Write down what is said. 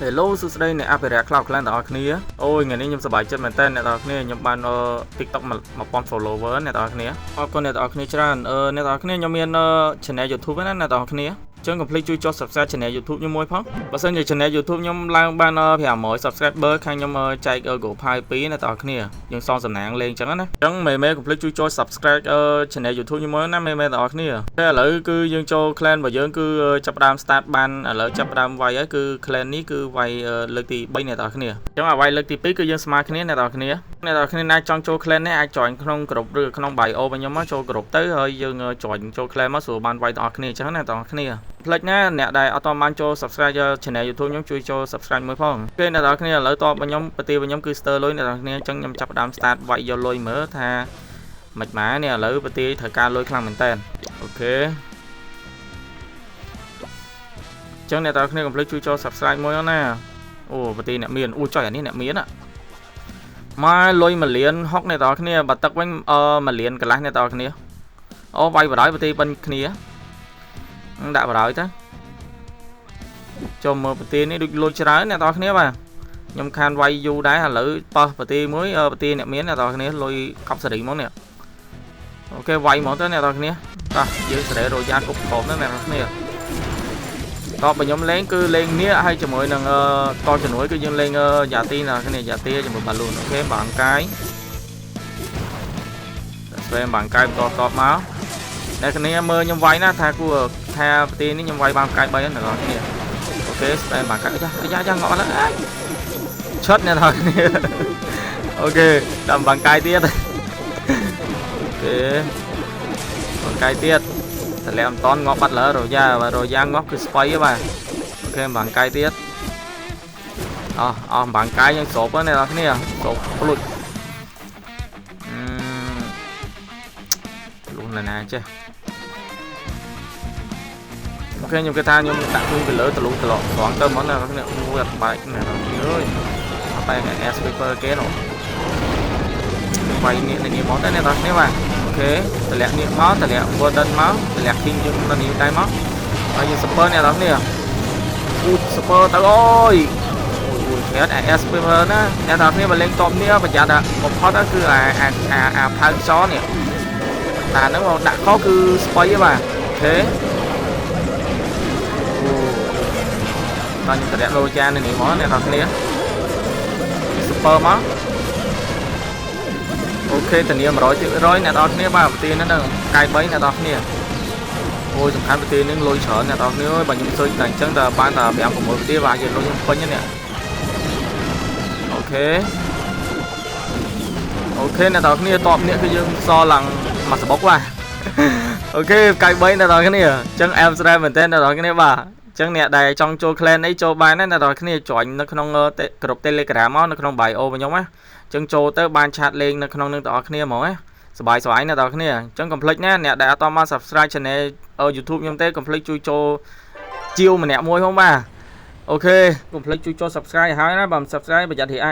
Hello សួស្តីអ្នកអភិរក្សខ្លោចខ្លាំងទាំងអស់គ្នាអូយថ្ងៃនេះខ្ញុំសប្បាយចិត្តមែនតើអ្នកទាំងអស់គ្នាខ្ញុំបាន TikTok 1000 follower អ្នកទាំងអស់គ្នាអរគុណអ្នកទាំងអស់គ្នាច្រើនអ្នកទាំងអស់គ្នាខ្ញុំមាន channel YouTube ណាអ្នកទាំងអស់គ្នាចឹងកុំភ្លេចជួយចុះ Subscribe channel YouTube ខ្ញុំមួយផងបើសិនជា channel YouTube ខ្ញុំឡើងបាន500 subscriber ខាងខ្ញុំចែក GoPay 2អ្នកទាំងអស់គ្នាយើងសងសំណាងលេងចឹងណាចឹងមេកុំភ្លេចជួយចុះ Subscribe channel YouTube ខ្ញុំមួយណាមេទាំងអស់គ្នាតែឥឡូវគឺយើងចូល clan របស់យើងគឺចាប់ផ្ដើម start បានឥឡូវចាប់ផ្ដើមវាយហើយគឺ clan នេះគឺវាយលើកទី3អ្នកទាំងអស់គ្នាចឹងវាយលើកទី2គឺយើងស្មើគ្នាអ្នកទាំងអស់គ្នាណាចង់ចូល clan នេះអាច join ក្នុង group ឬក្នុង bio របស់ខ្ញុំមកចូល group ទៅហើយយើង join ចូល clan មកស្រួលបានវាយទាំងអស់គ្នាចឹងណាទាំងអស់គ្នាផ្លេចណាអ្នកដែលអត់តបានចូល subscribe channel YouTube ខ្ញុំជួយចូល subscribe មួយផងគេអ្នកទាំងអស់គ្នាឥឡូវតបខ្ញុំប្រទីរបស់ខ្ញុំគឺ Star លុយអ្នកទាំងអស់គ្នាអញ្ចឹងខ្ញុំចាប់ផ្ដើម start វាយយកលុយមើលថាមិនម៉ានេះឥឡូវប្រទីត្រូវការលុយខ្លាំងមែនតើអូខេអញ្ចឹងអ្នកទាំងអស់គ្នាកុំភ្លេចជួយចូល subscribe មួយណាអូប្រទីអ្នកមានអូចុយអានេះអ្នកមានមកលុយ1លាន60អ្នកទាំងអស់គ្នាបើទឹកវិញ1លានកន្លះអ្នកទាំងអស់គ្នាអូវាយបដ ாய் ប្រទីបិញគ្នាដាក់បដ ாய் ទៅចូលមើលប្រទីនេះដូចលុយច្រើនអ្នកទាំងអស់គ្នាបាទខ្ញុំខានវាយយូរដែរឥឡូវប៉ះប្រទីមួយប្រទីអ្នកមានអ្នកទាំងអស់គ្នាលុយកប់សេរីមកនេះអូខេវាយហ្មងទៅអ្នកទាំងអស់គ្នាតោះយើងសេរីរយ៉ាគប់ខំទៅអ្នកទាំងអស់គ្នាតបខ្ញុំលេងគឺលេងនេះហើយជាមួយនឹងតជំនួយគឺយើងលេងយ៉ាទីអ្នកគ្នាយ៉ាទីជាមួយបាឡូនអូខេបាងកាយស្វែងបាងកាយបន្តមកអ្នកគ្នាមើលខ្ញុំវាយណាថាគួរថាប្រទីនេះខ្ញុំវាយបាងកាយ3ហ្នឹងអ្នកគ្នាអូខេស្វែងបាងកាយយ៉ាងក់ឡើងឈុតអ្នកគ្នាអូខេដល់បាងកាយទៀតអូខេបាងកាយទៀតតម្លាក់មិនតន់ងាប់បាត់លើរយ៉ាងាប់គឺស្បៃបាទអូខេបាងកាយទៀតអស់បាងកាយយើងស្រូបអ្នកគ្នាស្រូបផ្លុចលុះណាចេះអូខេខ្ញុំគិតថាខ្ញុំដាក់ខ្លួនទៅលើតលុះត្រឡប់ត្រង់ទៅហ្មងណាអ្នកមួយអត់បែកណាអើយអត់បែកអា sweeper គេនោះវាយនេះមកតែអ្នកគ្នាបាទអូខេតម្លាក់នេះមកតម្លាក់ golden មកតម្លាក់ king យើងទៅនេះតែមកហើយយើង super អ្នកគ្នាអូ super ទៅអូយអ្នក sweeper ណាអ្នកគ្នាបើលេងតបនេះប្រយ័ត្នបំផុតគឺអាផៅខ្យល់នេះតែហ្នឹងមកដាក់ខុសគឺស្បៃបាទអូខេដល់ខ្ញុំតម្លាក់លោចានេះមកអ្នកគ្នា super មកអូខេធានា100%អ្នកនរគ្នាបាទប្រទីហ្នឹងកាយ3អ្នកនរគ្នាអូយសំខាន់ប្រទីហ្នឹងលុយច្រើនអ្នកនរគ្នាអើយបើខ្ញុំស៊ើចតែអញ្ចឹងតែបានតែ5 6ប្រទីបាទយើងលុយខ្ញុំពេញនេះអូខេអ្នកនរគ្នាតបនេះគឺយើងសឡើងមកសបុកបាទអូខេកាយ3អ្នកនរគ្នាអញ្ចឹងអែមស្រែមែនតើអ្នកនរគ្នាបាទអញ្ចឹងអ្នកដែលចង់ចូល clan អីចូលបានណាអ្នកនរគ្នាចុញនៅក្នុងក្រុម Telegram មកនៅក្នុង bio របស់ខ្ញុំណាចឹងចូលទៅបានឆាតលេងនៅក្នុងនឹងបងប្អូនគ្នាហ្មងណាសប្បាយណាបងប្អូនគ្នាអញ្ចឹងកុំភ្លេចណាអ្នកដែលអត់តបាន subscribe channel YouTube ខ្ញុំទេកុំភ្លេចជួយចូលជាវម្នាក់មួយផងបាទអូខេកុំភ្លេចជួយចូល subscribe ឲ្យហើយណាបើមិន subscribe ប្រយ័ត្នរីឯ